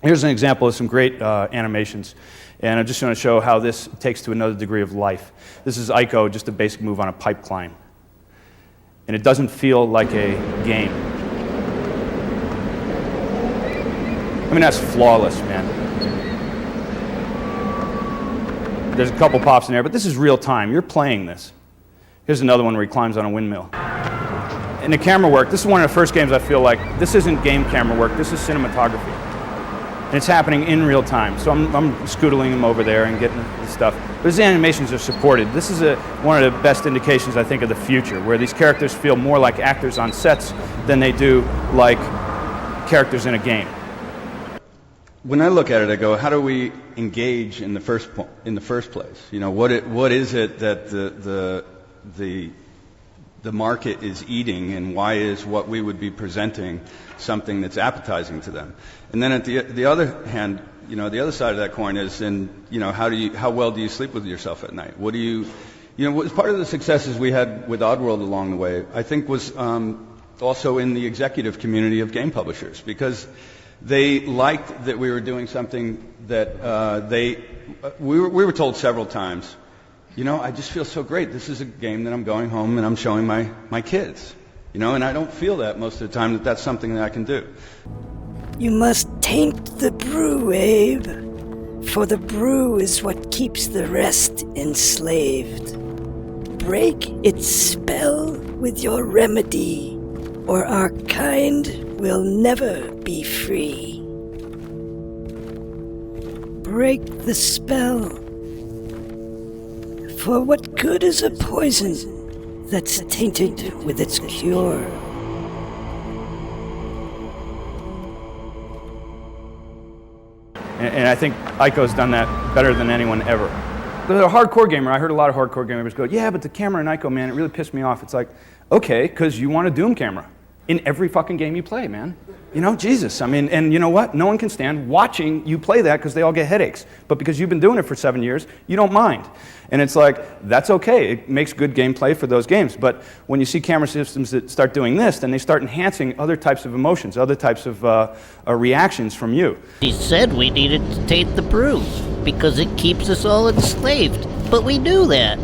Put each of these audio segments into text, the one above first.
Here's an example of some great animations, and I'm just going to show how this takes to another degree of life. This is Ico, just a basic move on a pipe climb. And it doesn't feel like a game. I mean, that's flawless, man. There's a couple pops in there, but this is real time. You're playing this. Here's another one where he climbs on a windmill. And the camera work, this is one of the first games I feel like, this isn't game camera work, this is cinematography. And it's happening in real time. So I'm scootling him over there and getting the stuff. But his animations are supported. This is one of the best indications, I think, of the future, where these characters feel more like actors on sets than they do like characters in a game. When I look at it, I go, how do we engage in the first place? You know, what is it that the market is eating, and why is what we would be presenting something that's appetizing to them? And then at the other hand, you know, the other side of that coin is, and you know, how well do you sleep with yourself at night? What do you know, what part of the successes we had with Oddworld along the way, I think, was also in the executive community of game publishers, because they liked that we were doing something that we were told several times, you know, I just feel so great. This is a game that I'm going home and I'm showing my kids. You know, and I don't feel that most of the time that that's something that I can do. You must taint the brew, Abe, for the brew is what keeps the rest enslaved. Break its spell with your remedy, or our kind will never be free. Break the spell. For what good is a poison that's tainted with its cure? And I think Ico's done that better than anyone ever. But a hardcore gamer, I heard a lot of hardcore gamers go, yeah, but the camera in Ico, man, it really pissed me off. It's like, okay, because you want a Doom camera in every fucking game you play, man. You know, Jesus. I mean, and you know what? No one can stand watching you play that because they all get headaches. But because you've been doing it for 7 years, you don't mind. And it's like, that's okay. It makes good gameplay for those games. But when you see camera systems that start doing this, then they start enhancing other types of emotions, other types of reactions from you. He said we needed to taint the brew because it keeps us all enslaved. But we knew that.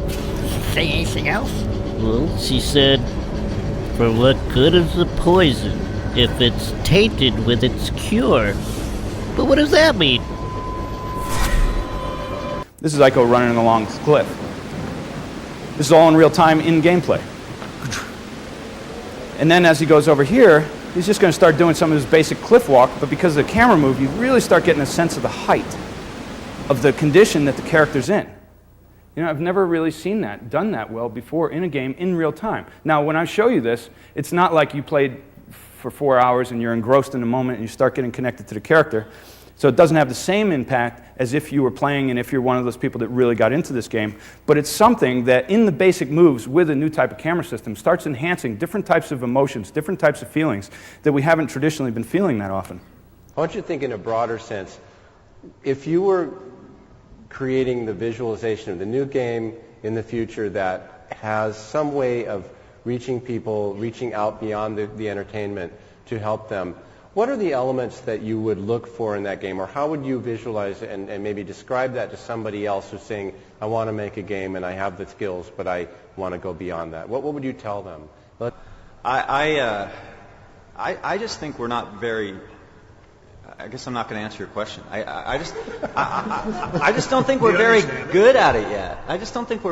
Say anything else? Well, she said, for what good is the poison if it's tainted with its cure? But what does that mean? This is Ico running along the cliff. This is all in real time in gameplay. And then as he goes over here, he's just going to start doing some of his basic cliff walk, but because of the camera move, you really start getting a sense of the height of the condition that the character's in. You know, I've never really seen that, done that well before in a game in real time. Now, when I show you this, it's not like you played for 4 hours and you're engrossed in the moment and you start getting connected to the character. So it doesn't have the same impact as if you were playing and if you're one of those people that really got into this game. But it's something that in the basic moves with a new type of camera system starts enhancing different types of emotions, different types of feelings that we haven't traditionally been feeling that often. I want you to think in a broader sense. If you were creating the visualization of the new game in the future that has some way of reaching people, reaching out beyond the entertainment to help them, what are the elements that you would look for in that game, or how would you visualize and maybe describe that to somebody else who's saying, I want to make a game and I have the skills, but I want to go beyond that? What would you tell them? I just think we're not very... I guess I'm not going to answer your question. I just don't think we're very good at it yet. I just don't think we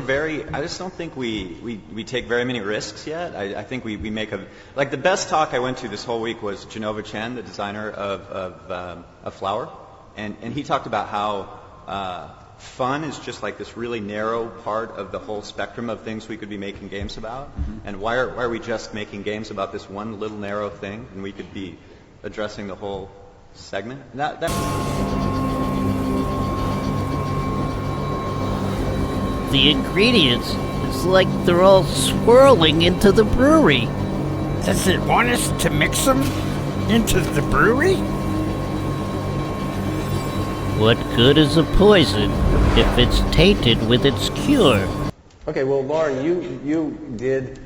take very many risks yet. I think we make like the best talk I went to this whole week was Genova Chen, the designer of Flower, and he talked about how fun is just like this really narrow part of the whole spectrum of things we could be making games about. And why are we just making games about this one little narrow thing, and we could be addressing the whole segment? The ingredients, it's like they're all swirling into the brewery. Does it want us to mix them into the brewery? What good is a poison if it's tainted with its cure? Okay, well, Lauren, you did,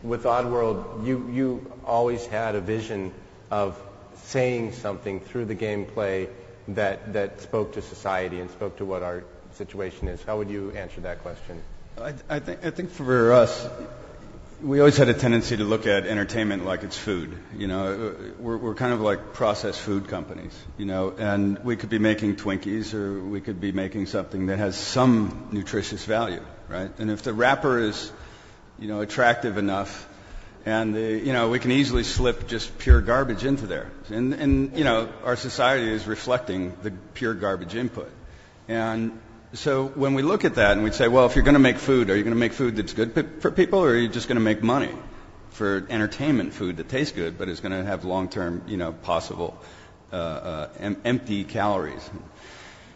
with Oddworld, you always had a vision of saying something through the gameplay that spoke to society and spoke to what our situation is? How would you answer that question? I think for us, we always had a tendency to look at entertainment like it's food. You know, we're kind of like processed food companies, you know, and we could be making Twinkies or we could be making something that has some nutritious value, right? And if the wrapper is, you know, attractive enough, and you know, we can easily slip just pure garbage into there. And you know, our society is reflecting the pure garbage input. And so when we look at that and we say, well, if you're going to make food, are you going to make food that's good for people, or are you just going to make money for entertainment food that tastes good but is going to have long-term, you know, possible empty calories?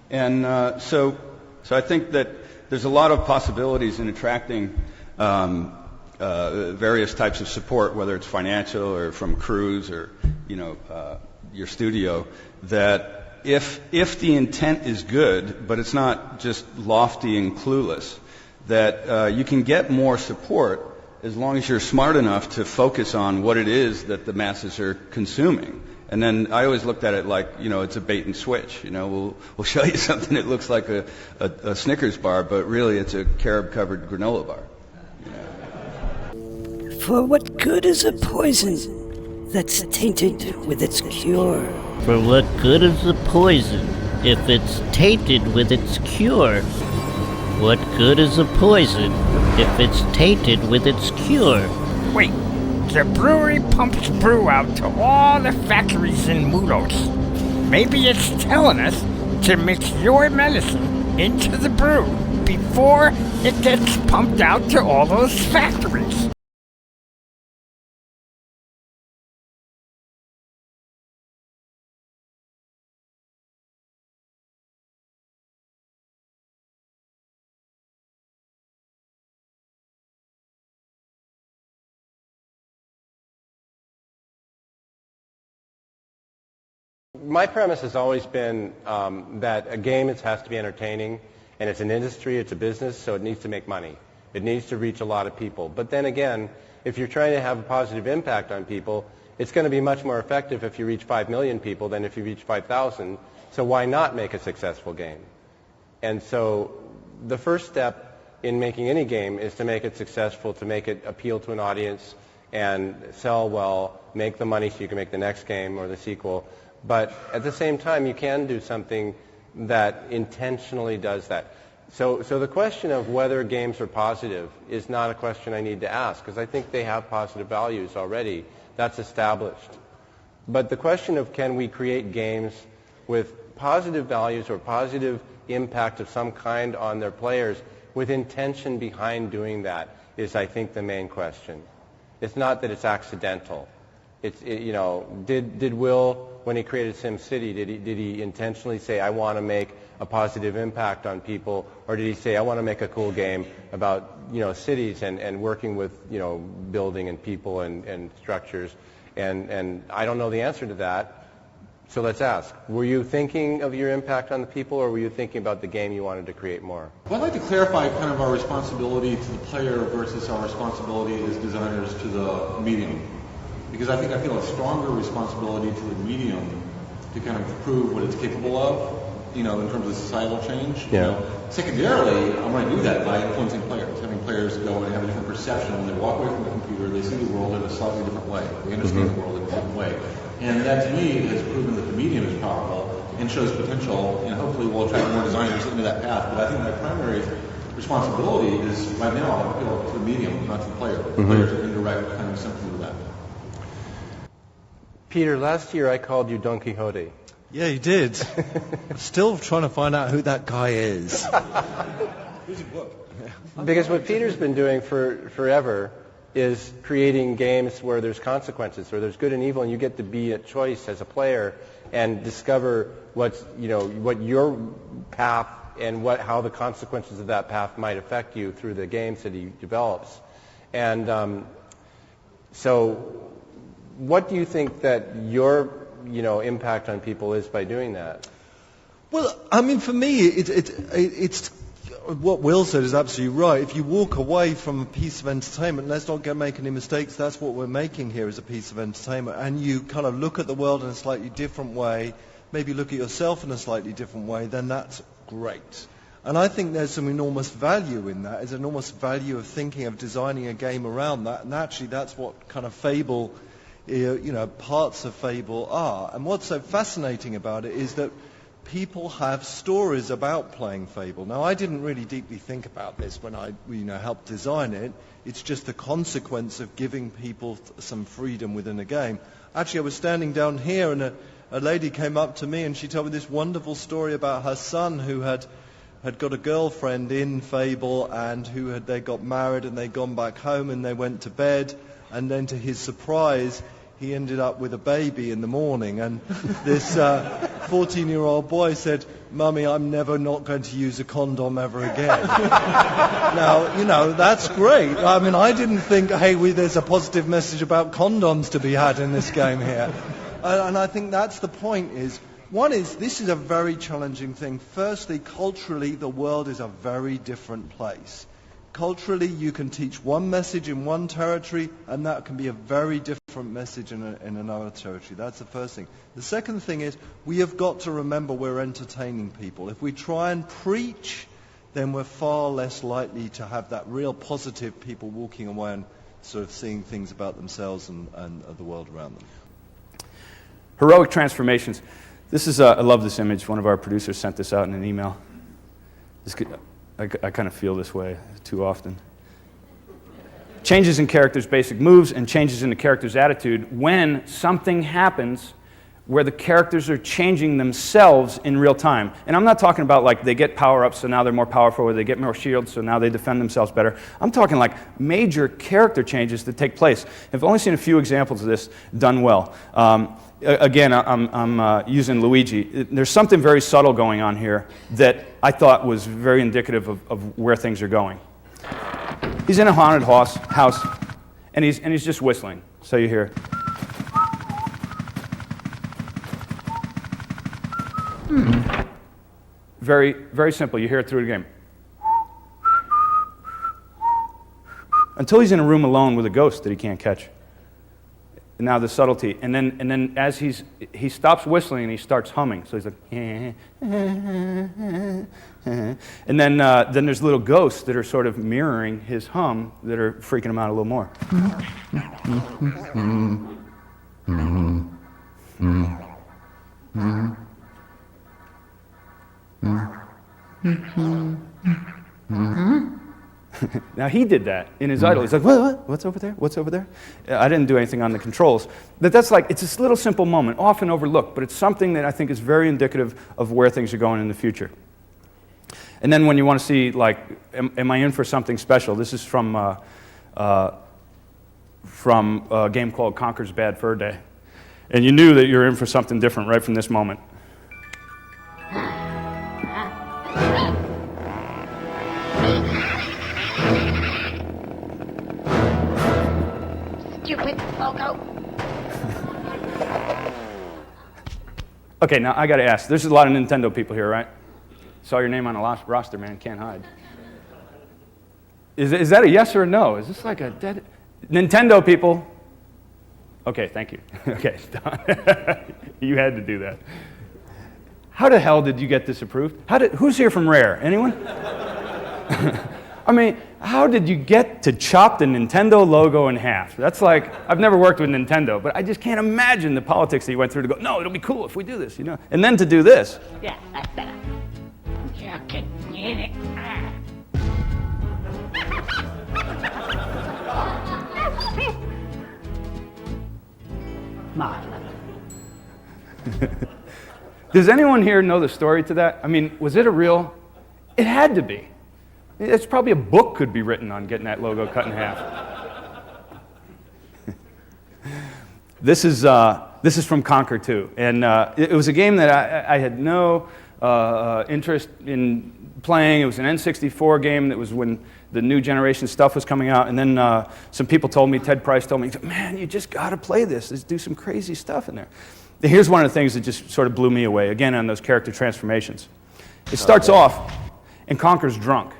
And so I think that there's a lot of possibilities in attracting various types of support, whether it's financial or from crews or, you know, your studio, that if the intent is good, but it's not just lofty and clueless, that you can get more support as long as you're smart enough to focus on what it is that the masses are consuming. And then I always looked at it like, you know, it's a bait and switch. You know, we'll show you something that looks like a Snickers bar, but really it's a carob-covered granola bar. You know? For what good is a poison that's tainted with its cure? For what good is the poison if it's tainted with its cure? What good is a poison if it's tainted with its cure? Wait, the brewery pumps brew out to all the factories in Mudos. Maybe it's telling us to mix your medicine into the brew before it gets pumped out to all those factories. My premise has always been that a game has to be entertaining, and it's an industry, it's a business, so it needs to make money. It needs to reach a lot of people. But then again, if you're trying to have a positive impact on people, it's going to be much more effective if you reach 5 million people than if you reach 5,000. So why not make a successful game? And so the first step in making any game is to make it successful, to make it appeal to an audience and sell well, make the money so you can make the next game or the sequel. But at the same time, you can do something that intentionally does that. So the question of whether games are positive is not a question I need to ask, because I think they have positive values already. That's established. But the question of can we create games with positive values or positive impact of some kind on their players with intention behind doing that is, I think, the main question. It's not that it's accidental. You know, did Will, when he created SimCity, did he intentionally say, I want to make a positive impact on people, or did he say, I want to make a cool game about, you know, cities and working with, you know, building and people and structures? And I don't know the answer to that, so let's ask. Were you thinking of your impact on the people, or were you thinking about the game you wanted to create more? Well, I'd like to clarify kind of our responsibility to the player versus our responsibility as designers to the medium. Because I feel a stronger responsibility to the medium to kind of prove what it's capable of, you know, in terms of societal change. Yeah. You know, secondarily, I'm going to do that by influencing players, having players go and have a different perception. When they walk away from the computer, they see the world in a slightly different way. They understand the world in a different way. And that, to me, has proven that the medium is powerful and shows potential, and hopefully will attract more designers into that path. But I think my primary responsibility is, right now, to the medium, not to the player. The players are indirect kind of symptom of that. Peter, last year I called you Don Quixote. Yeah, you did. Still trying to find out who that guy is. Because what Peter's been doing for forever is creating games where there's consequences, where there's good and evil, and you get to be at choice as a player and discover what your path and how the consequences of that path might affect you through the games that he develops. And so what do you think that your impact on people is by doing that? Well, I mean, for me, it's what Will said is absolutely right. If you walk away from a piece of entertainment, let's not make any mistakes. That's what we're making here, is a piece of entertainment. And you kind of look at the world in a slightly different way maybe look at yourself in a slightly different way, then that's great. And I think there's some enormous value in that. There's enormous value of thinking of designing a game around that. And actually, that's what kind of Fable, parts of Fable are. And what's so fascinating about it is that people have stories about playing Fable. Now, I didn't really deeply think about this when I helped design it. It's just the consequence of giving people some freedom within a game. Actually, I was standing down here, and a lady came up to me, and she told me this wonderful story about her son who had got a girlfriend in Fable, and they got married, and they'd gone back home, and they went to bed, and then to his surprise, he ended up with a baby in the morning, and this 14-year-old boy said, "Mummy, I'm never not going to use a condom ever again." Now, that's great. I mean, I didn't think, hey, there's a positive message about condoms to be had in this game here. And I think that's the point this is a very challenging thing. Firstly, culturally, the world is a very different place. Culturally, you can teach one message in one territory, and that can be a very different message in another territory. That's the first thing. The second thing is, we have got to remember we're entertaining people. If we try and preach, then we're far less likely to have that real positive people walking away and sort of seeing things about themselves and the world around them. Heroic transformations. This is, I love this image. One of our producers sent this out in an email. I kind of feel this way too often. Changes in characters' basic moves and changes in the character's attitude when something happens where the characters are changing themselves in real time. And I'm not talking about like they get power-ups, so now they're more powerful, or they get more shields, so now they defend themselves better. I'm talking like major character changes that take place. I've only seen a few examples of this done well. Again, I'm using Luigi. There's something very subtle going on here that I thought was very indicative of where things are going. He's in a haunted house, and he's just whistling. So you hear. Very, very simple. You hear it through the game. Until he's in a room alone with a ghost that he can't catch. And now the subtlety. And then as he stops whistling and he starts humming. So he's like, and then there's little ghosts that are sort of mirroring his hum that are freaking him out a little more. Now he did that in his idol. He's like, what? What's over there? What's over there? I didn't do anything on the controls. But that's like, it's this little simple moment, often overlooked, but it's something that I think is very indicative of where things are going in the future. And then when you want to see, like, am I in for something special? This is from a game called Conker's Bad Fur Day. And you knew that you're in for something different right from this moment. Stupid logo. Okay, now I got to ask. There's a lot of Nintendo people here, right? Saw your name on a roster, man. Can't hide. Is that a yes or a no? Is this like a dead... Nintendo people. Okay, thank you. Okay, you had to do that. How the hell did you get this approved? Who's here from Rare? Anyone? I mean, how did you get to chop the Nintendo logo in half? That's like, I've never worked with Nintendo, but I just can't imagine the politics that you went through to go, no, it'll be cool if we do this, you know? And then to do this. Yeah, that's better. You can get it. Does anyone here know the story to that? I mean, was it a real? It had to be. It's probably a book could be written on getting that logo cut in half. This is from Conker 2, and it was a game that I had no interest in playing. It was an N64 game that was when the new generation stuff was coming out, and then some people told me, Ted Price told me, man, you just got to play this. Let's do some crazy stuff in there. Here's one of the things that just sort of blew me away, again, on those character transformations. It starts off, and Conker's drunk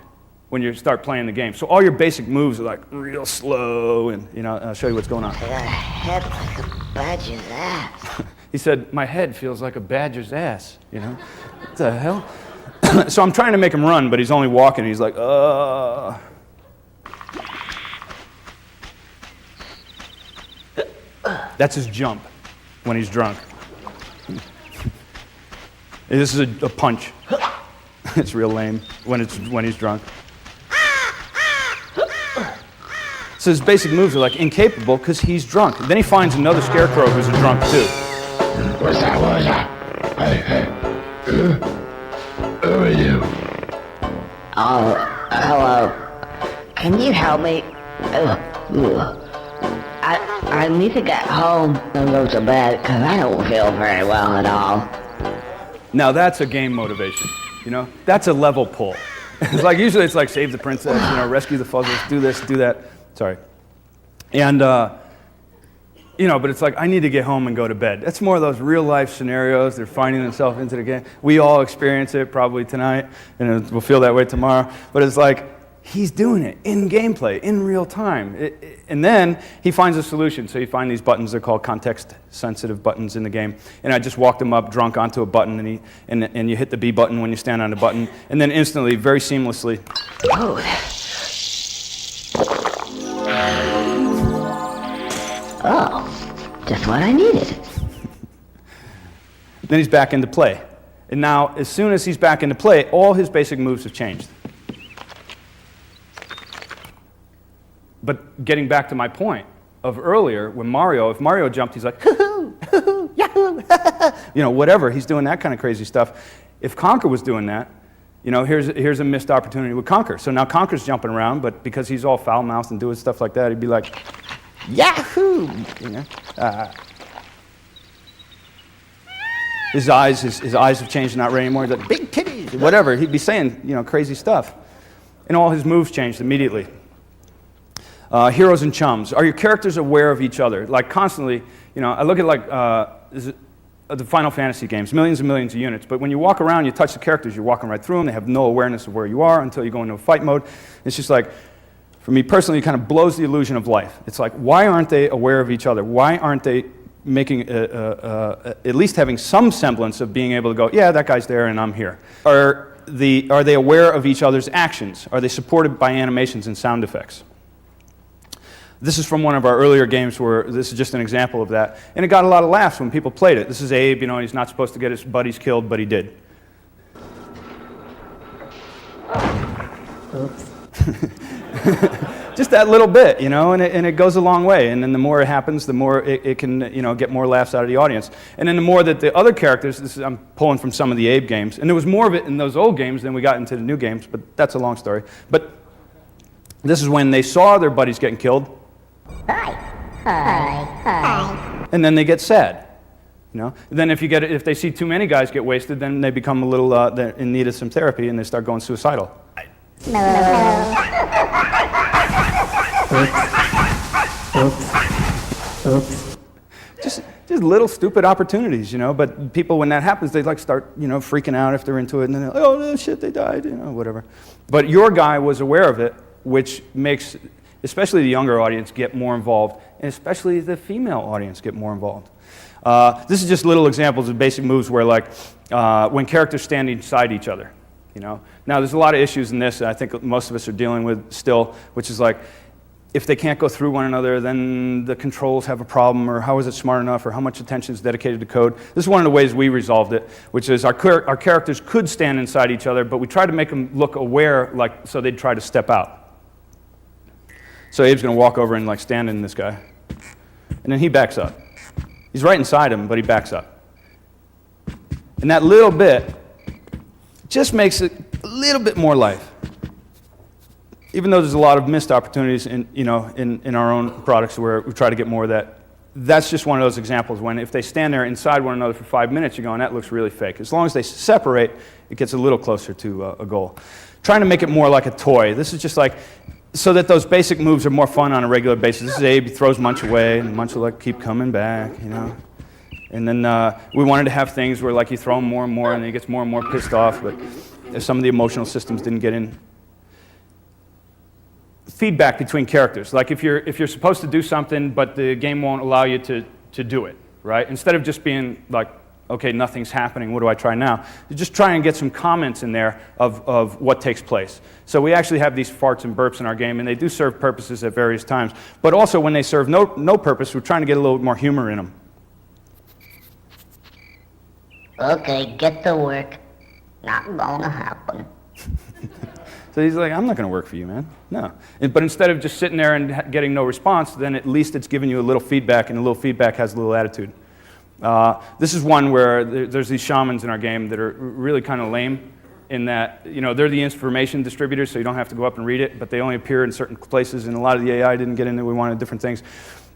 when you start playing the game. So all your basic moves are like real slow, and you know, I'll show you what's going on. Head like a badger's ass. He said, my head feels like a badger's ass, you know? What the hell? So I'm trying to make him run, but he's only walking. He's like, That's his jump when he's drunk. This is a punch. It's real lame when he's drunk. So his basic moves are like incapable because he's drunk. Then he finds another scarecrow who's a drunk too. What's that? Hey. Who are you? Oh, hello. Can you help me? I need to get home and go to bed because I don't feel very well at all. Now that's a game motivation, you know? That's a level pull. It's like, usually it's like save the princess, you know, rescue the fuzzles, do this, do that. Sorry. And, you know, but it's like, I need to get home and go to bed. That's more of those real life scenarios. They're finding themselves into the game. We all experience it probably tonight, and we'll feel that way tomorrow. But it's like, he's doing it in gameplay, in real time. And then he finds a solution. So you find these buttons, they're called context-sensitive buttons in the game. And I just walked him up drunk onto a button, and you hit the B button when you stand on the button. And then instantly, very seamlessly. Oh, just what I needed. Then he's back into play. And now, as soon as he's back into play, all his basic moves have changed. But getting back to my point of earlier, when if Mario jumped, he's like, hoo-hoo, hoo-hoo, yahoo, you know, whatever. He's doing that kind of crazy stuff. If Conker was doing that, you know, here's a missed opportunity with Conker. So now Conker's jumping around, but because he's all foul-mouthed and doing stuff like that, he'd be like, yahoo, you know. His eyes have changed, not red anymore. He's like, big titties, whatever. He'd be saying, you know, crazy stuff. And all his moves changed immediately. Heroes and chums. Are your characters aware of each other? Like constantly, you know, I look at like the Final Fantasy games, millions and millions of units, but when you walk around, you touch the characters, you're walking right through them, they have no awareness of where you are until you go into a fight mode. It's just like, for me personally, it kind of blows the illusion of life. It's like, why aren't they aware of each other? Why aren't they making, at least having some semblance of being able to go, yeah, that guy's there and I'm here? Are they aware of each other's actions? Are they supported by animations and sound effects? This is from one of our earlier games where this is just an example of that. And it got a lot of laughs when people played it. This is Abe, you know, he's not supposed to get his buddies killed, but he did. Oops. Just that little bit, you know, and it goes a long way. And then the more it happens, the more it can, you know, get more laughs out of the audience. And then the more that the other characters, I'm pulling from some of the Abe games, and there was more of it in those old games than we got into the new games, but that's a long story. But this is when they saw their buddies getting killed. Hi. And then they get sad, you know. Then if they see too many guys get wasted, then they become a little they're in need of some therapy, and they start going suicidal. Oops. Just little stupid opportunities, you know. But people, when that happens, they like start, you know, freaking out if they're into it, and then they're like, oh no, shit, they died, you know, whatever. But your guy was aware of it, which makes especially the younger audience get more involved, and especially the female audience get more involved. This is just little examples of basic moves where, like, when characters stand inside each other, you know. Now, there's a lot of issues in this that I think most of us are dealing with still, which is like, if they can't go through one another, then the controls have a problem, or how is it smart enough, or how much attention is dedicated to code. This is one of the ways we resolved it, which is our characters could stand inside each other, but we tried to make them look aware, like, so they'd try to step out. So Abe's going to walk over and like stand in this guy. And then he backs up. He's right inside him, but he backs up. And that little bit just makes it a little bit more life. Even though there's a lot of missed opportunities in our own products where we try to get more of that. That's just one of those examples when if they stand there inside one another for 5 minutes, you're going, that looks really fake. As long as they separate, it gets a little closer to a goal. Trying to make it more like a toy. This is just like, so that those basic moves are more fun on a regular basis. This is Abe, he throws Munch away, and Munch will like keep coming back, you know. And then we wanted to have things where like you throw him more and more, and then he gets more and more pissed off, but some of the emotional systems didn't get in. Feedback between characters. Like if you're supposed to do something, but the game won't allow you to do it. right? Instead of just being like, okay, nothing's happening, what do I try now? You just try and get some comments in there of what takes place. So we actually have these farts and burps in our game, and they do serve purposes at various times. But also when they serve no purpose, we're trying to get a little more humor in them. Okay, get to work. Not gonna happen. So he's like, I'm not going to work for you, man. No. But instead of just sitting there and getting no response, then at least it's giving you a little feedback, and a little feedback has a little attitude. This is one where there's these shamans in our game that are really kind of lame in that, you know, they're the information distributors, so you don't have to go up and read it, but they only appear in certain places, and a lot of the AI didn't get into it. We wanted different things.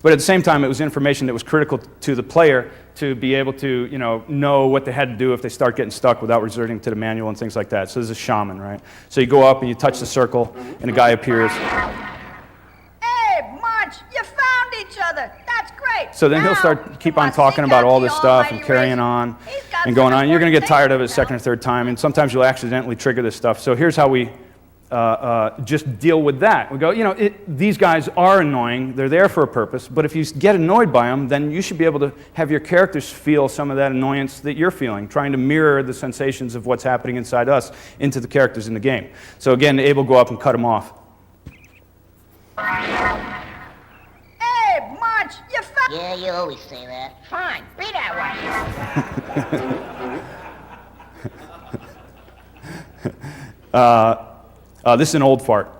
But at the same time, it was information that was critical to the player to be able to, you know what they had to do if they start getting stuck without resorting to the manual and things like that. So there's a shaman, right? So you go up and you touch the circle, and a guy appears. Hey, Munch, you found each other. That's great. So then he'll keep on talking about all this stuff and carrying on and going on. You're going to get tired of it a second or third time, and sometimes you'll accidentally trigger this stuff. So here's how we just deal with that. We go, these guys are annoying. They're there for a purpose. But if you get annoyed by them, then you should be able to have your characters feel some of that annoyance that you're feeling, trying to mirror the sensations of what's happening inside us into the characters in the game. So again, Abe will go up and cut them off. Hey, Munch, you found... Yeah, you always say that. Fine, be that way. This is an old fart.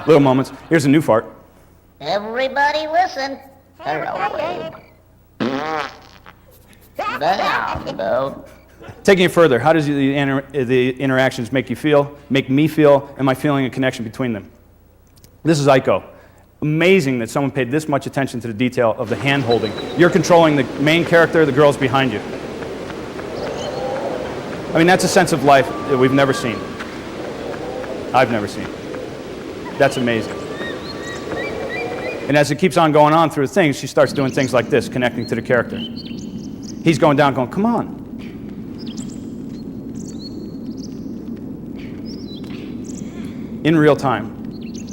Little moments. Here's a new fart. Everybody listen. Hello, Abe. Now, Taking it further, how does the interactions make you feel, make me feel? Am I feeling a connection between them? This is Ico. Amazing that someone paid this much attention to the detail of the hand holding. You're controlling the main character, the girl's behind you. I mean, that's a sense of life that we've never seen. I've never seen. That's amazing. And as it keeps on going on through things, she starts doing things like this, connecting to the character. He's going down, going, come on. In real time.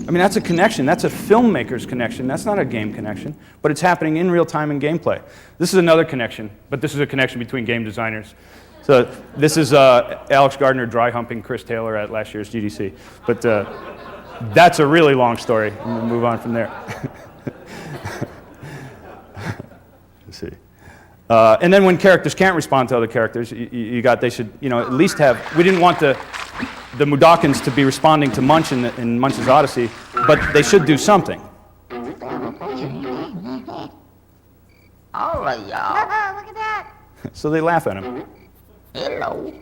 I mean, that's a connection. That's a filmmaker's connection. That's not a game connection. But it's happening in real time in gameplay. This is another connection, but this is a connection between game designers. So this is Alex Gardner dry humping Chris Taylor at last year's GDC. But that's a really long story. We'll move on from there. Let's see. And then when characters can't respond to other characters, they should, at least have. We didn't want the Mudokons to be responding to Munch in Munch's Odyssey, but they should do something. all right, y'all. Look at that. So they laugh at him. Hello.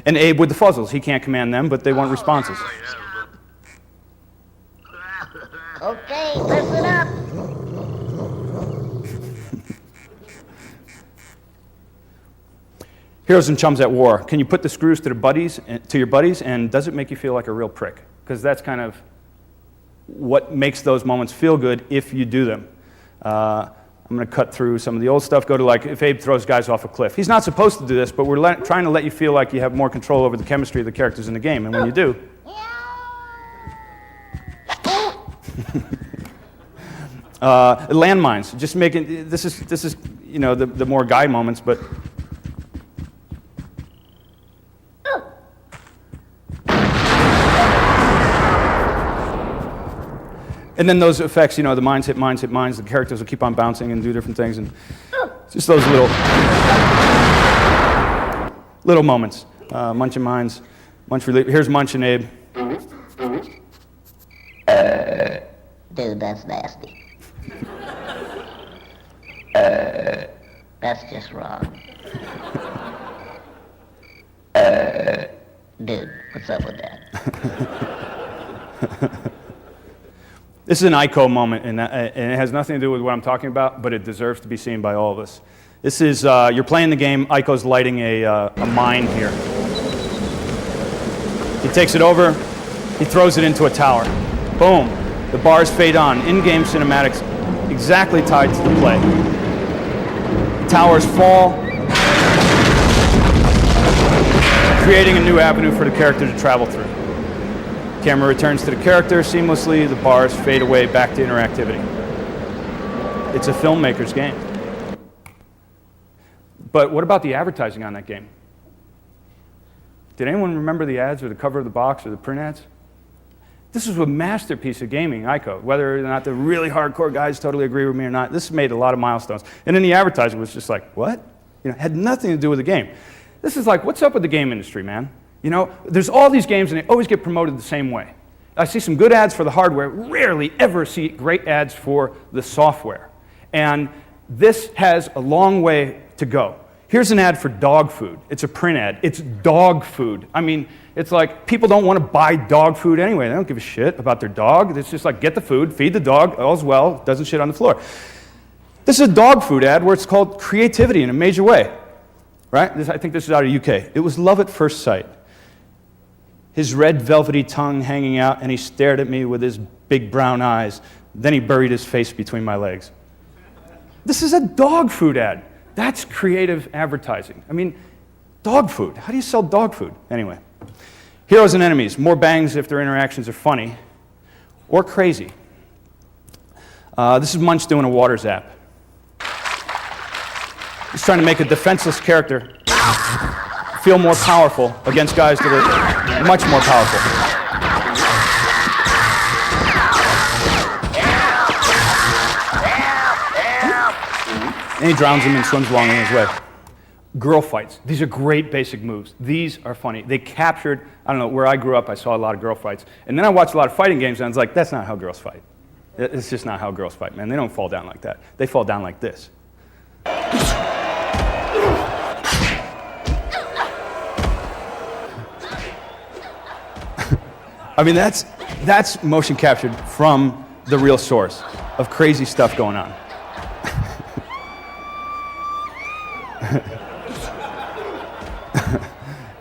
And Abe with the fuzzles. He can't command them, but they want responses. Okay, listen up. Heroes and chums at war. Can you put the screws to your buddies, and does it make you feel like a real prick? Because that's kind of what makes those moments feel good if you do them. I'm going to cut through some of the old stuff. Go to like if Abe throws guys off a cliff. He's not supposed to do this, but we're trying to let you feel like you have more control over the chemistry of the characters in the game, and when you do. Landmines. Just making this is the more guy moments, but. And then those effects, the mines hit mines, the characters will keep on bouncing and do different things, and just those little moments. Munch and mines, Munch relief. Here's Munch and Abe. Dude, that's nasty. That's just wrong. Dude, what's up with that? This is an ICO moment, and it has nothing to do with what I'm talking about, but it deserves to be seen by all of us. This is, you're playing the game, ICO's lighting a mine here. He takes it over, he throws it into a tower. Boom, the bars fade on. In-game cinematics exactly tied to the play. The towers fall, creating a new avenue for the character to travel through. Camera returns to the character seamlessly, the bars fade away back to interactivity. It's a filmmaker's game. But what about the advertising on that game? Did anyone remember the ads or the cover of the box or the print ads? This was a masterpiece of gaming, ICO. Whether or not the really hardcore guys totally agree with me or not, this made a lot of milestones. And then the advertising was just like, what? You know, it had nothing to do with the game. This is like, what's up with the game industry, man? You know, there's all these games and they always get promoted the same way. I see some good ads for the hardware, rarely ever see great ads for the software. And this has a long way to go. Here's an ad for dog food. It's a print ad. It's dog food. I mean, it's like people don't want to buy dog food anyway. They don't give a shit about their dog. It's just like, get the food, feed the dog, all's well, doesn't shit on the floor. This is a dog food ad where it's called creativity in a major way, right? I think this is out of UK. It was love at first sight. His red velvety tongue hanging out, and he stared at me with his big brown eyes. Then he buried his face between my legs. This is a dog food ad. That's creative advertising. I mean, dog food. How do you sell dog food? Anyway, heroes and enemies. More bangs if their interactions are funny or crazy. This is Munch doing a water zap. He's trying to make a defenseless character feel more powerful against guys that are much more powerful. And he drowns him and swims along in his way. Girl fights. These are great basic moves. These are funny. They captured, I don't know, where I grew up, I saw a lot of girl fights. And then I watched a lot of fighting games, and I was like, that's not how girls fight. It's just not how girls fight, man. They don't fall down like that. They fall down like this. I mean, that's motion captured from the real source of crazy stuff going on.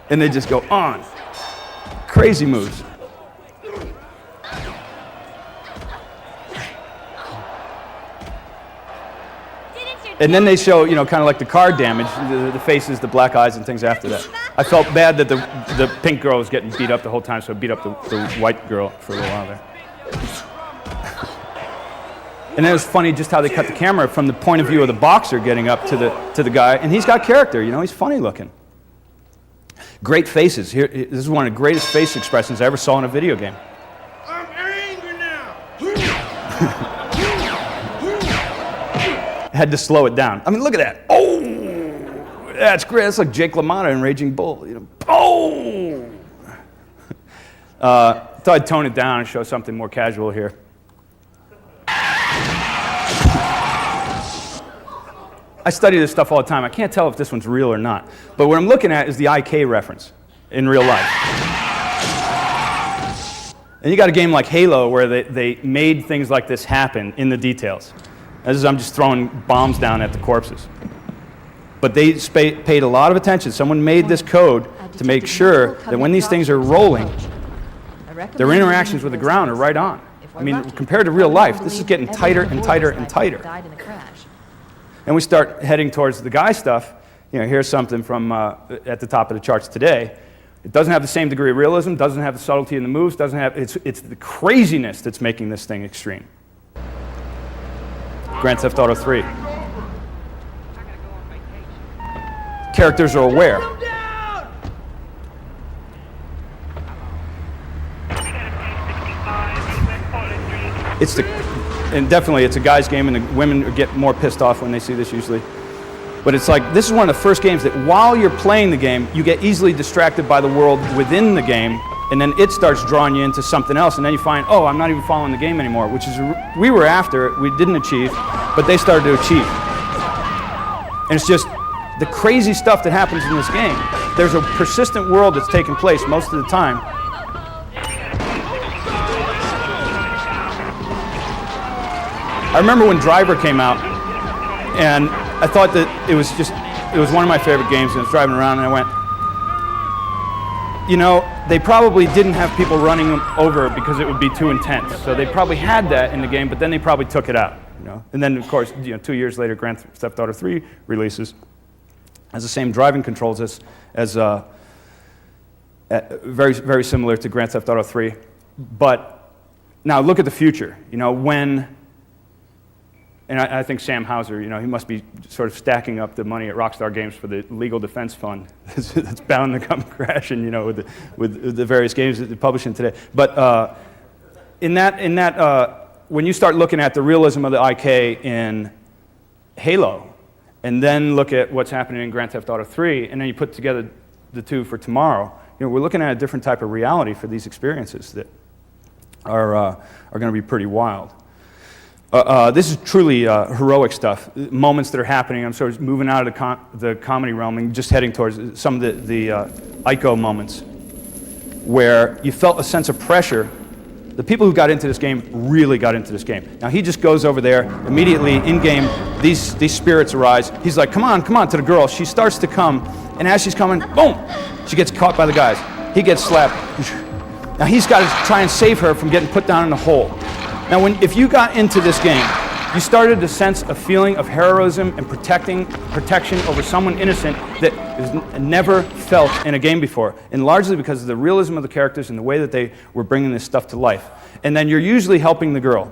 And they just go on. Crazy moves. And then they show, you know, kind of like the car damage, the faces, the black eyes, and things after that. I felt bad that the pink girl was getting beat up the whole time, so I beat up the white girl for a little while there. And then it was funny just how they cut the camera from the point of view of the boxer getting up to the guy, and he's got character, you know, he's funny looking. Great faces. Here, this is one of the greatest face expressions I ever saw in a video game. I'm angry now. Had to slow it down. I mean, look at that. Oh, that's great. That's like Jake LaMotta in Raging Bull. You know, oh. Thought I'd tone it down and show something more casual here. I study this stuff all the time. I can't tell if this one's real or not. But what I'm looking at is the IK reference in real life. And you got a game like Halo where they made things like this happen in the details. As I'm just throwing bombs down at the corpses. But they paid a lot of attention. Someone made this code to make sure that when these things are rolling, their interactions with the ground are right on. I mean, compared to real life, this is getting tighter and tighter and tighter. And we start heading towards the guy stuff. You know, here's something from at the top of the charts today. It doesn't have the same degree of realism, doesn't have the subtlety in the moves, doesn't have, it's the craziness that's making this thing extreme. Grand Theft Auto 3. Characters are aware. And definitely it's a guy's game, and the women get more pissed off when they see this usually. But it's like, this is one of the first games that while you're playing the game, you get easily distracted by the world within the game, and then it starts drawing you into something else, and then you find, oh, I'm not even following the game anymore, which is, we were after, we didn't achieve, but they started to achieve. And it's just the crazy stuff that happens in this game. There's a persistent world that's taking place most of the time. I remember when Driver came out, and I thought that it was one of my favorite games, and I was driving around, and I went, you know, they probably didn't have people running them over because it would be too intense. So they probably had that in the game, but then they probably took it out, you know. And then, of course, you know, 2 years later, Grand Theft Auto 3 releases, has the same driving controls as very, very similar to Grand Theft Auto 3. But now look at the future. You know, when, and I think Sam Houser, you know, he must be sort of stacking up the money at Rockstar Games for the legal defense fund that's bound to come crashing, you know, with the various games that they're publishing today. But in that when you start looking at the realism of the IK in Halo, and then look at what's happening in Grand Theft Auto 3, and then you put together the two for tomorrow, you know, we're looking at a different type of reality for these experiences that are going to be pretty wild. This is truly heroic stuff. Moments that are happening. I'm sort of moving out of the comedy realm and just heading towards some of the Ico moments where you felt a sense of pressure. The people who got into this game really got into this game. Now he just goes over there immediately in game. These spirits arise. He's like, come on, to the girl. She starts to come, and as she's coming, boom, she gets caught by the guys. He gets slapped. Now he's got to try and save her from getting put down in a hole. Now, if you got into this game, you started to sense a feeling of heroism and protection over someone innocent that is never felt in a game before, and largely because of the realism of the characters and the way that they were bringing this stuff to life. And then you're usually helping the girl.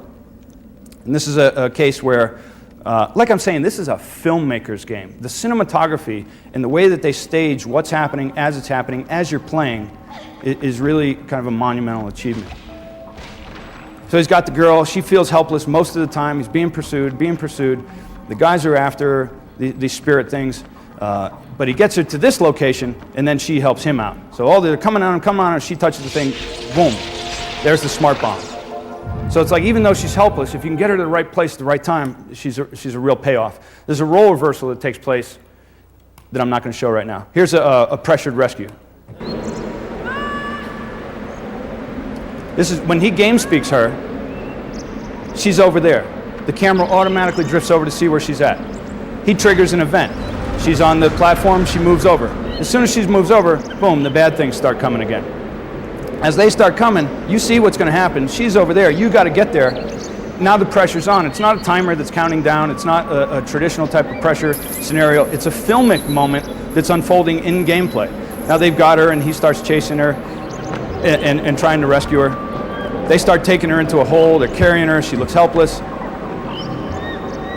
And this is a case where, like I'm saying, this is a filmmaker's game. The cinematography and the way that they stage what's happening as it's happening, as you're playing, is really kind of a monumental achievement. So he's got the girl. She feels helpless most of the time. He's being pursued. The guys are after her, these spirit things. But he gets her to this location, and then she helps him out. So they're coming on her. She touches the thing. Boom. There's the smart bomb. So it's like, even though she's helpless, if you can get her to the right place at the right time, she's a real payoff. There's a role reversal that takes place that I'm not going to show right now. Here's a pressured rescue. This is when he game speaks her, she's over there. The camera automatically drifts over to see where she's at. He triggers an event. She's on the platform, she moves over. As soon as she moves over, boom, the bad things start coming again. As they start coming, you see what's going to happen. She's over there, you got to get there. Now the pressure's on. It's not a timer that's counting down. It's not a traditional type of pressure scenario. It's a filmic moment that's unfolding in gameplay. Now they've got her, and he starts chasing her and trying to rescue her. They start taking her into a hole. They're carrying her. She looks helpless.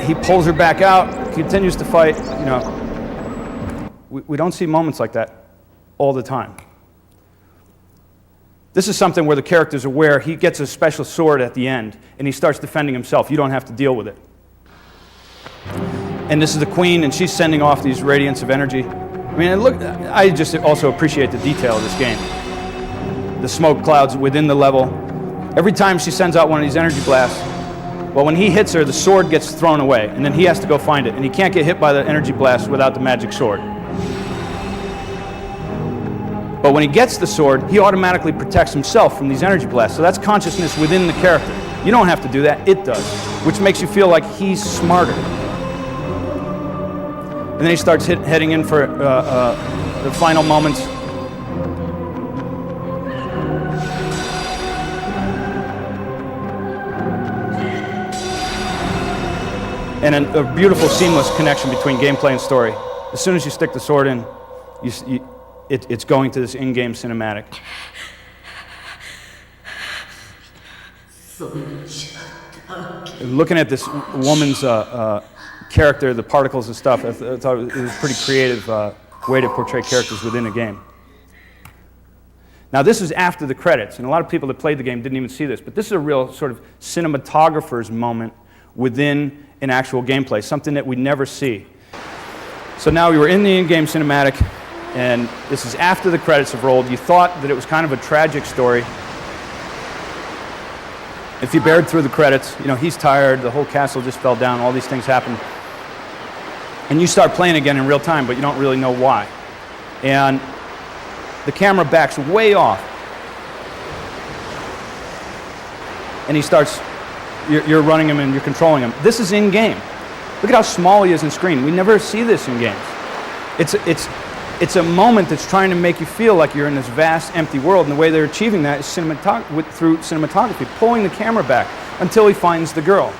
He pulls her back out, continues to fight. You know, we don't see moments like that all the time. This is something where the character's aware. He gets a special sword at the end, and he starts defending himself. You don't have to deal with it. And this is the queen, and she's sending off these radiants of energy. I mean, I just also appreciate the detail of this game. The smoke clouds within the level. Every time she sends out one of these energy blasts, well, when he hits her, the sword gets thrown away, and then he has to go find it, and he can't get hit by the energy blast without the magic sword. But when he gets the sword, he automatically protects himself from these energy blasts, so that's consciousness within the character. You don't have to do that, it does, which makes you feel like he's smarter. And then he starts heading in for the final moments. And a beautiful, seamless connection between gameplay and story. As soon as you stick the sword in, it's going to this in-game cinematic. Looking at this woman's character, the particles and stuff, I thought it was a pretty creative way to portray characters within a game. Now, this is after the credits, and a lot of people that played the game didn't even see this, but this is a real sort of cinematographer's moment within an actual gameplay, something that we never see. So now we were in the in-game cinematic, and this is after the credits have rolled. You thought that it was kind of a tragic story. If you bared through the credits, you know, he's tired, the whole castle just fell down, all these things happen. And you start playing again in real time, but you don't really know why. And the camera backs way off. And he starts, you're running him and you're controlling him. This is in-game. Look at how small he is in screen. We never see this in games. It's a moment that's trying to make you feel like you're in this vast, empty world, and the way they're achieving that is through cinematography, pulling the camera back until he finds the girl.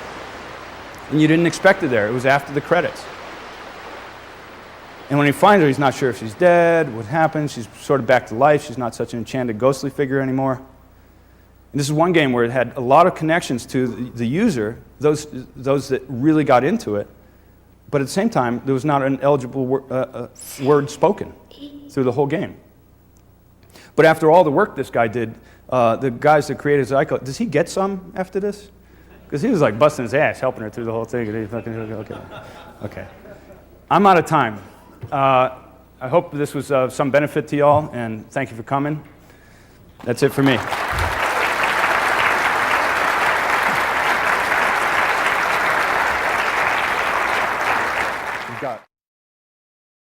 And you didn't expect it there. It was after the credits. And when he finds her, he's not sure if she's dead, what happened. She's sort of back to life. She's not such an enchanted, ghostly figure anymore. And this is one game where it had a lot of connections to the user, those that really got into it, but at the same time, there was not an eligible word spoken through the whole game. But after all the work this guy did, the guys that created his icon, does he get some after this? Because he was like busting his ass, helping her through the whole thing. Okay. I'm out of time. I hope this was some benefit to y'all, and thank you for coming. That's it for me.